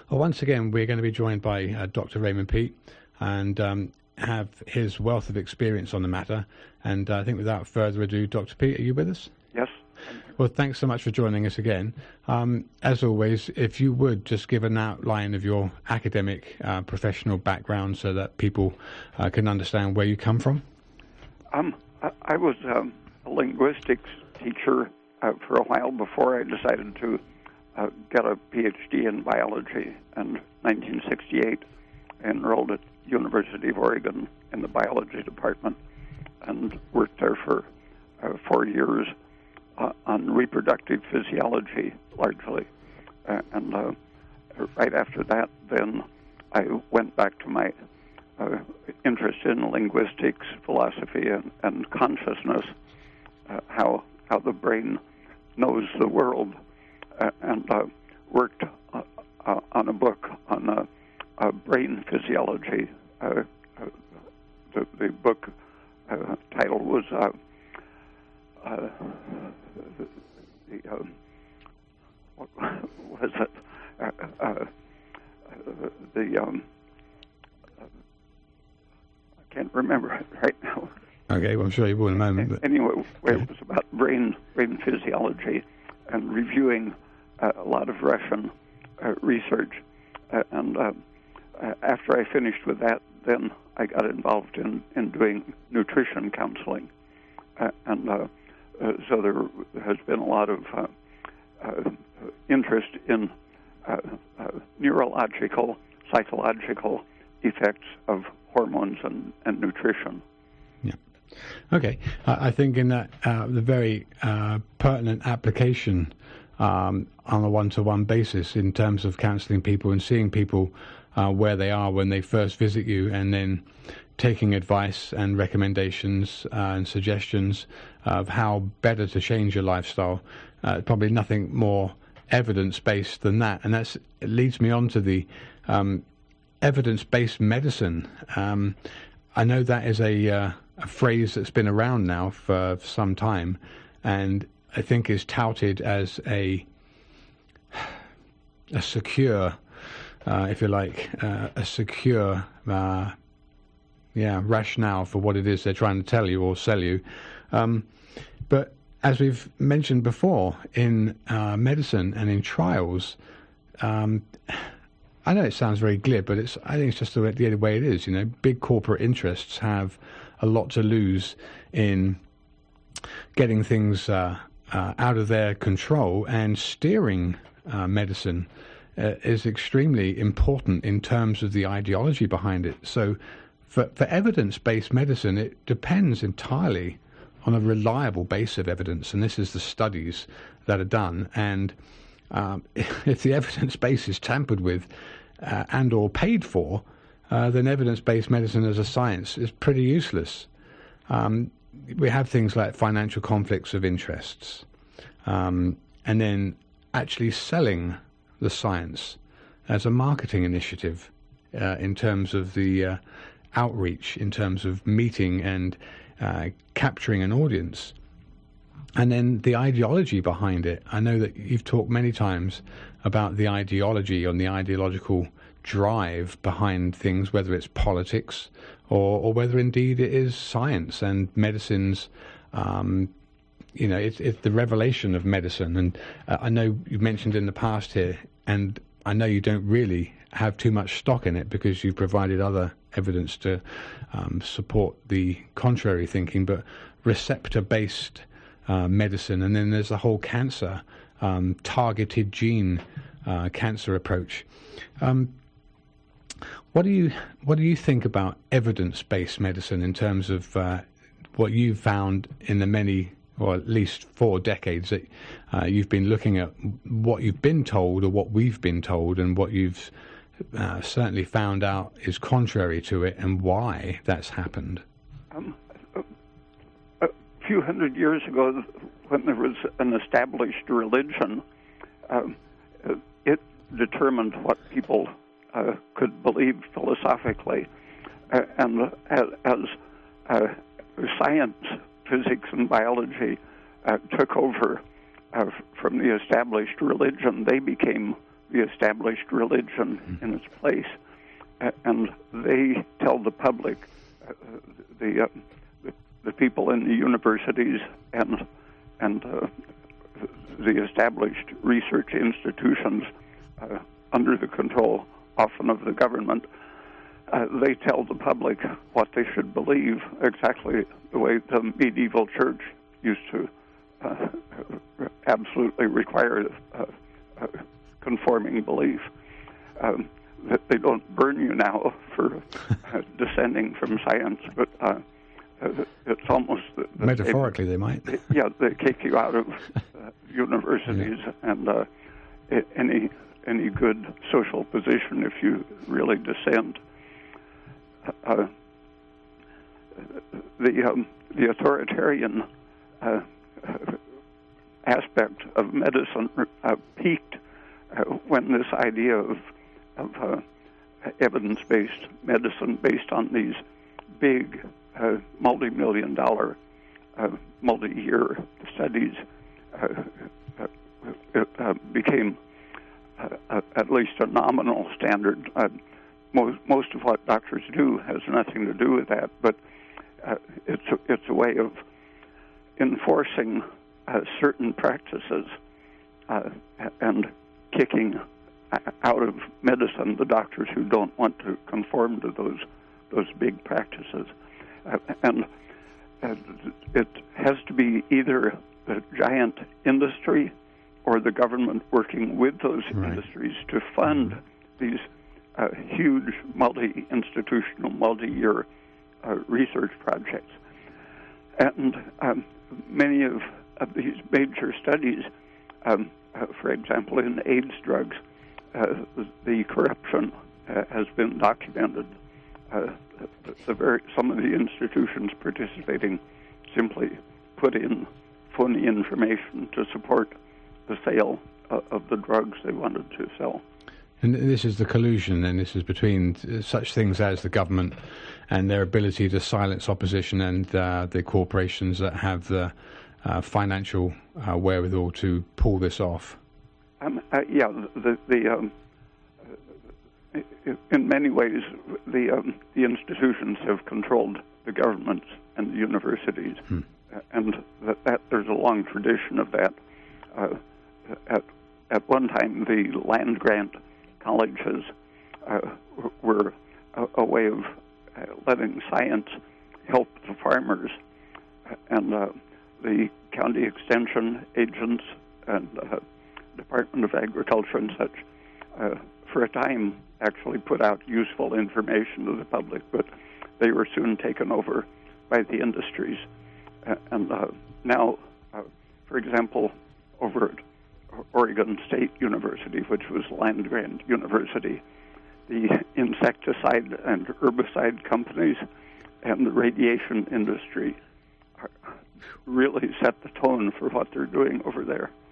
Well, once again, we're going to be joined by Dr. Raymond Peat and have his wealth of experience on the matter. And I think without further ado, Dr. Peat, are you with us? Yes. Well, thanks so much for joining us again. As always, if you would just give an outline of your academic, professional background so that people can understand where you come from. I was a linguistics teacher for a while before I decided to get a PhD in biology. In 1968, I enrolled at University of Oregon in the biology department and worked there for 4 years on reproductive physiology, largely. And right after that, then I went back to my interest in linguistics, philosophy, and consciousness, how the brain knows the world, and worked on a book on brain physiology. The book title was what was it? I can't remember it right now. Okay, well, I'm sure you will in a moment. But anyway, it was about brain physiology and reviewing a lot of Russian research. And after I finished with that, then I got involved in doing nutrition counseling. So there has been a lot of interest in neurological, psychological effects of hormones and nutrition. Yeah. Okay. I think in that the very pertinent application on a one-to-one basis in terms of counseling people and seeing people where they are when they first visit you, and then taking advice and recommendations and suggestions of how better to change your lifestyle. Probably nothing more evidence-based than that. And it leads me on to the evidence-based medicine. I know that is a phrase that's been around now for some time, and I think is touted as a secure, if you like, a secure rationale for what it is they're trying to tell you or sell you. But as we've mentioned before, in medicine and in trials, I know it sounds very glib, but I think it's just the way it is. You know, big corporate interests have a lot to lose in getting things out of their control, and steering medicine is extremely important in terms of the ideology behind it. So for evidence-based medicine, it depends entirely on a reliable base of evidence, and this is the studies that are done. And if the evidence base is tampered with and or paid for, then evidence-based medicine as a science is pretty useless. We have things like financial conflicts of interests, and then actually selling the science as a marketing initiative in terms of the outreach, in terms of meeting and capturing an audience. And then the ideology behind it. I know that you've talked many times about the ideology and the ideological drive behind things, whether it's politics or whether indeed it is science and medicine's, it's the revelation of medicine. And I know you've mentioned in the past here, and I know you don't really have too much stock in it because you've provided other evidence to support the contrary thinking, but receptor-based medicine, and then there's the whole cancer, targeted gene cancer approach. What do you think about evidence-based medicine in terms of what you've found in the many, or at least 4 decades that you've been looking at what you've been told or what we've been told, and what you've certainly found out is contrary to it, and why that's happened? A few hundred years ago, when there was an established religion, it determined what people could believe philosophically. And as science, physics, and biology took over from the established religion, they became the established religion in its place, and they tell the public, the people in the universities and the established research institutions under the control often of the government, they tell the public what they should believe, exactly the way the medieval church used to absolutely require conforming belief. That they don't burn you now for descending from science, but it's almost... Metaphorically, they might. Yeah, they kick you out of universities and any good social position if you really dissent. The authoritarian aspect of medicine peaked when this idea of evidence-based medicine based on these big multi-million-dollar multi-year studies became at least a nominal standard. Most of what doctors do has nothing to do with that, but it's a way of enforcing certain practices and kicking out of medicine the doctors who don't want to conform to those big practices. And it has to be either the giant industry or the government working with those industries to fund these huge multi-institutional, multi-year research projects. And many of these major studies, for example, in AIDS drugs, the corruption has been documented. Some of the institutions participating simply put in phony information to support the sale of the drugs they wanted to sell. And this is the collusion, and this is between such things as the government and their ability to silence opposition and the corporations that have the financial wherewithal to pull this off. In many ways, the institutions have controlled the governments and the universities, and that there's a long tradition of that. At one time, the land grant colleges were a way of letting science help the farmers, and the county extension agents and Department of Agriculture and such, for a time, actually put out useful information to the public, but they were soon taken over by the industries. And now, for example, over at Oregon State University, which was land-grant university, the insecticide and herbicide companies and the radiation industry really set the tone for what they're doing over there.